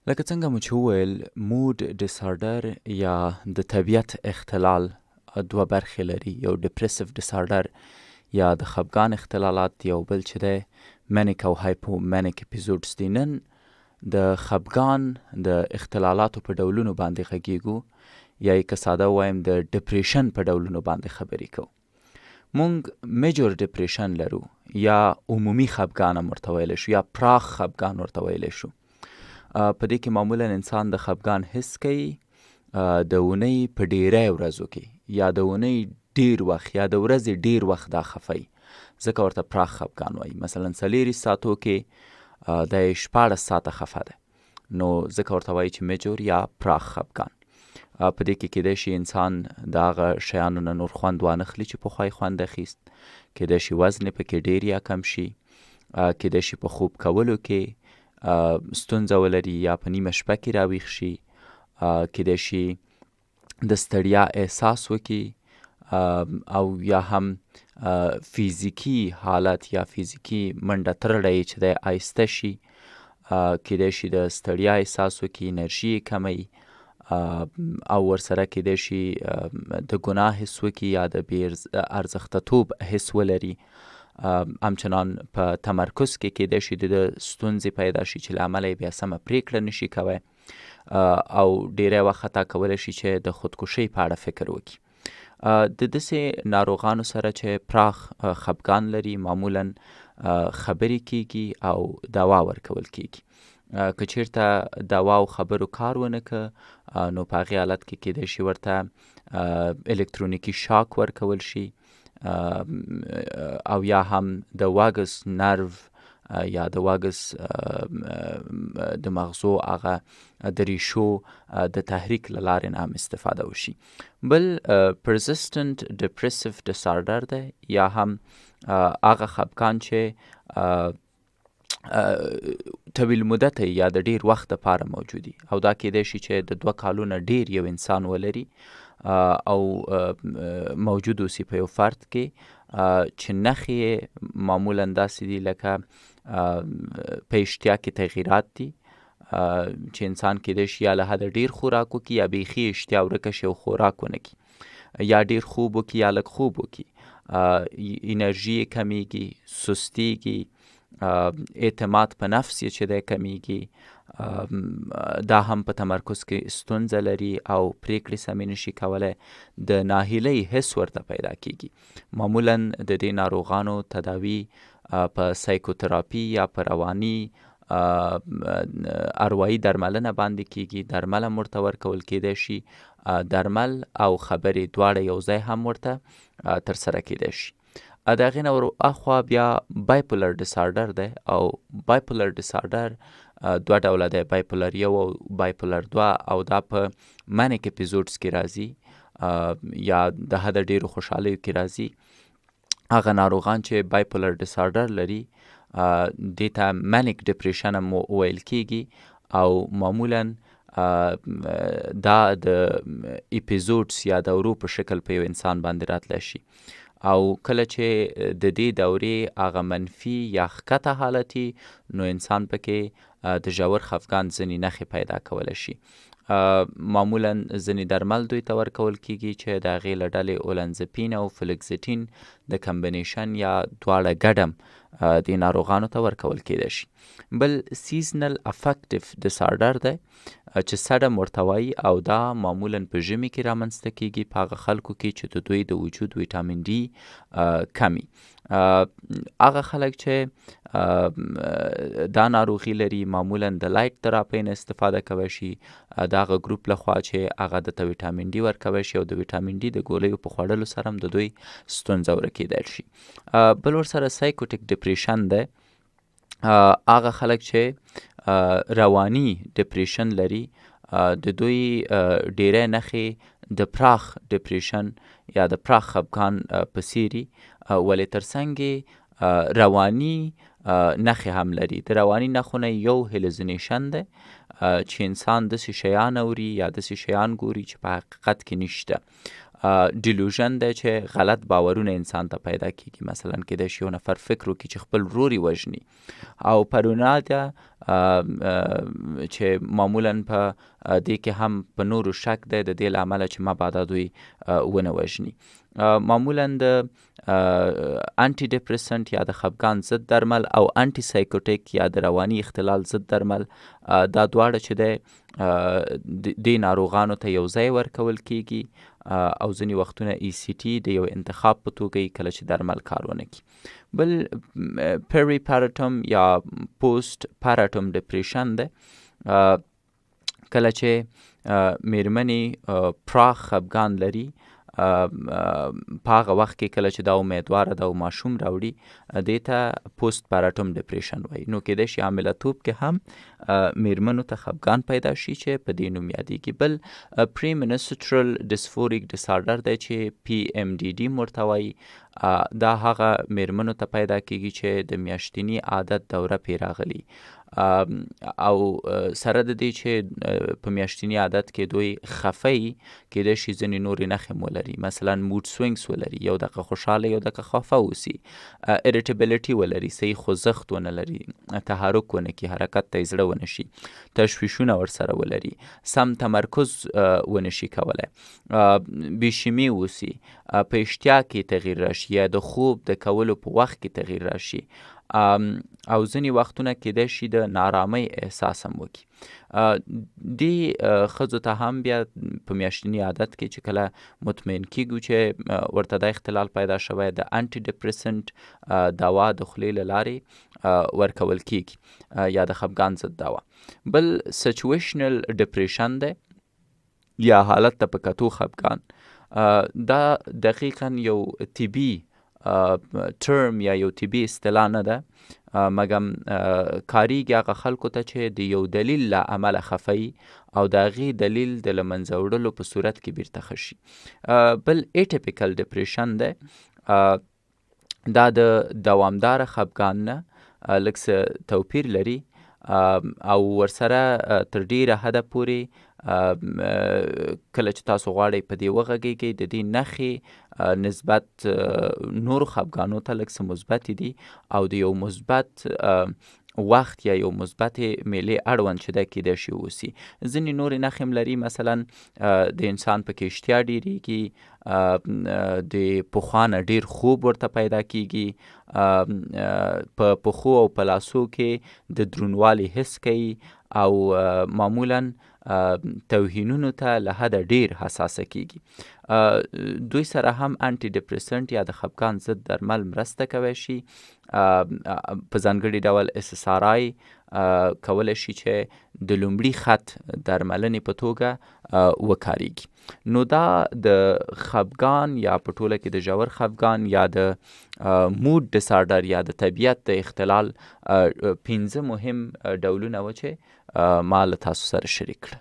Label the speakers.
Speaker 1: لکه څنګه مو چې وویل مود ډیسارډر یا د طبیعت اختلال دوه برخې لري. یو ډپریسیو ډیسارډر یا د خفګان اختلالات، یو بل چې دی منیک او هایپومنیک اپیزودز دي. نن د خفګان د اختلالاتو په ډولونو باندې غږیږو، یا یې که ساده ووایم د ډپریشن په ډولونو باندې خبرې کوو. مونږ میجور ډپریشن لرو یا عمومي خفګان هم ورته ویلی شو، یا پراخ خفګان ورته ویلی شو. په دې کې معمولا انسان د خفګان حس کوي د اونۍ په ډیری ورځو کې، یا د اونۍ ډیر وخت، یا د ورځې ډیر وخت دا خفی، ځکه ورته پراخ خفګان وایي. مثلا 40 ساعتو کې د 14 ساعته خفه ده، نو ځکه ورته وایي چې میجور یا پراخ خفګان. په دې کې کیدای شي انسان د هغه شیانو نه نور خوند وانخلي چې پخوا یې خوند اخیست، کیدای شي وزن یې پکې ډیر یا کم شي، کیدای شي په خوب کولو کې ستونزه ولري یا په نیمه شپه کې راویښ شي، کیدای شي د ستړیا احساس وکړي، او یا هم فیزیکی حالت یا فیزیکی منډه ترړه یې چې دی آیسته شي، کیدای شي د ستړیا احساس وکړي، انرژي یې کمی، او ورسره کیدای شي د ګناه حس وکړي یا د بې ارزښته توب حس ولري. همچنان په تمرکز کې کیدای شي د ستونزې پیدا شي چې له امله یې بیا سمه پریکړه نشي کوی، او ډیری وخت حتی کولی شي چې د خودکشۍ په اړه فکر وکړي. د داسې ناروغانو سره چې پراخ خفګان لري معمولا خبرې کیږي او دوا ورکول کیږي. که چیرته دوا او خبرو کار ونه که، نو په هغې حالت کې کیدای شي ورته الکترونیکي شاک ورکول شي، او یا هم د واګس نرو یا د واګس د مغزو هغه د ریشو د تحریک له لارې نه هم استفاده وشي. بل پرزسټنټ ډپریسیو ډیسارډر دی، یا هم هغه خفګان چې طویل مدته یا د ډیر وخت لپاره موجودي، او دا کیدای شي چې د 2 کالو نه ډیر یو انسان ولري او موجود اوسي په یو فرد کې، چې نښې معمولا داسې دي لکه په اشتیا کې تغییرات دي، چې انسان کیدای شي یا له حده ډیر خوراک وکړي، یا بیخي اشتیا ورکه شي او خوراک ونه کړي، یا ډیر خوب وکړي یا لږ خوب وکړي، انرژي یې کمیږي، سستیږي، اعتماد په نفس یې چې دی کمیږي، دا هم په تمرکز کې ستونزه لري او پریکړې سمې نشي کولی، د ناهیلۍ حس ورته پیدا کیږي. معمولا د دې ناروغانو تداوی په سایکوتراپي یا په رواني اروايي درملنه باندې کیږي. درمل هم ورته ورکول کیدای شي، درمل او خبرې دواړه یو ځای هم ورته ترسره کیدای شي. د هغې نه ور اخوا بیا بایپولر ډیسارډر دی، او بایپولر ډیسارډر 2 ډوله دی، بایپولر 1 او بایپولر 2، او دا په منیک اپیزودز کې راځي یا د حده ډیرو خوشحالیو کې راځي. هغه ناروغان چې بایپولر ډیسارډر لري دې ته منیک ډپریشن هم ویل کیږي، او معمولا دا د اپیزودز یا دورو په شکل په یو انسان باندې راتلی شي، او کله چې د دې دورې هغه منفي یا ښکته حالتي، نو انسان پکې د ژور خفګان ځینې نښې پیدا کولی شي. معمولا ځینې درمل دوی ته ورکول کیږي چې د هغې له ډلې اولنزپین او فلکزیټین د کمبینیشن یا دواړه ګډم دې ناروغانو ته ورکول کیدای شي. بل سیزنل افکټیو ډیسارډر دی چې سډم ورته وایي، او دا معمولا په ژمي کې رامنځته کیږي په هغه خلکو کې چې د دوی د وجود ویټامین ډي کمی. هغه خلک چې دا ناروغي لري معمولا د لایټ تراپۍ نه استفاده کوی شي، د هغه ګروپ لخوا چې هغه د ته ویټامین ډي ورکوی شي، او د ویټامین ډي د ګولیو په خوړلو سره هم د دوی ستونزه ورکیدای شي. بل ورسره سایکوټیک ډپریشن دی، هغه خلک چې رواني ډپریشن لري، د دوی ډیری نښې د پراخ ډپریشن یا د پراخ خفګان په څیر وي، ولې ترڅنګ رواني نښې هم لري. د رواني نښو نه یو هلوزینیشن دی، چې انسان داسې شیان اوري یا داسې شیان ګوري چې په حقیقت کې نشته. ډیلوژن دی چې غلط باورونه انسان ته پیدا کیږي. مثلا کیدای شي یو نفر فکر وکړي چې خپل ورور یې وژني، او پرونالیا چې معمولا په دې کې هم په نورو شک دی د دې له امله چې مبادا دوی ونه وژني. معمولا د انټي ډپریسنټ یا د خفګان ضد درمل او انټي سایکوټیک یا د رواني اختلال ضد درمل دا دواړه چې دی دې ناروغانو ته یو ځای ورکول کیږي، او ځینې وختونه ECT د یو انتخاب په توګه کله چې درمل کار ونه کړي. بل پری پارټم یا پوسټ پارټم ډپریشن دی، کله چې میرمنې پراخ خفګان لري په هغه وخت کې کله چې دا امیدواره ده او ماشوم راوړي، دې ته پوسټ پارټم ډپریشن وایي. نو کیدای شي حاملتوب کې هم میرمنو ته خفګان پیدا شي چې په دې نوم یادېږي. بل پری منسترل ډسفوریک ډسارډر دی چې PMDD ورته وایي. دا هغه میرمنو ته پیدا کیږي چې د میاشتني عادت دوره پرې راغلي، او سره د دې چې په میاشتني عادت کې دوی خفه وي، کیدای شي ځینې نورې نښې ولري، مثلا موډ سوینګس ولري، یو دقیقه خوشحاله یو دقیقه خفه اوسي، اریټیبلیټي ولري، صحیح خوځښت ونه لري، تحرک ونه کړي، حرکت ته یې زړه ونه شي، تشویشونه ورسره ولري، سم تمرکز ونه شي کولی، بیشیمي اوسي، په اشتیا کې تغییر راشي یا د خوب د کولو په وخت کې تغییر راشي، او ځینې وختونه کیدای شي د نارامۍ احساس هم وکړي. دې ښځو ته هم بیا په میاشتني عادت کې چې کله مطمئن کیږو چې ورته دا اختلال پیدا شوی، د انټي ډپریسنټ دوا د خولې له لارې ورکول کیږي یا د خفګان ضد دوا. بل سچویشنل ډپریشن دی یا حالت ته په کتو خفګان. دا دقیقا یو طبي ټرم یا یو طبي اصطلاح نه ده، مګم کاریږي هغه خلکو ته چې د یو دلیل له امله خفه وي او د هغې دلیل د له منځه وړلو په صورت کې بیرته ښه شي. بل ایټیپیکل ډپریشن دی، دا د دوامداره خفګان نه لږ څه توپیر لري، او ورسره تر ډیره حده پورې کله چې تاسو غواړئ په دې وغږیږئ، د دې نښې نسبت نورو خفګانو ته لږ څه مثبت دي، او د یو مثبت وخت یا یو مثبت میلې اړوند چې دا کیدای شي اوسي. ځینې نورې نښې هم لري، مثلا د انسان پکې اشتیا ډېرېږي، د پخوا نه ډېر خوب ورته پیدا کیږي، په پښو او په لاسو کې د دروندوالي حس کوي، او معمولا توهینونو ته له حده ډیر حساسه کیږي. دوی سره هم انټي ډپریسنټ یا د خفګان ضد درمل مرسته کوي شي، په ځانګړي ډول SSRI کولی شي چې د لومړي خط درملنې په توګه وکاریږي. نو دا د خفګان یا په ټوله کې د ژور خفګان یا د موډ ډسارډر یا د طبیعت د اختلال 5 مهم ډولونه و چې ما له تاسو سره شریک کړه.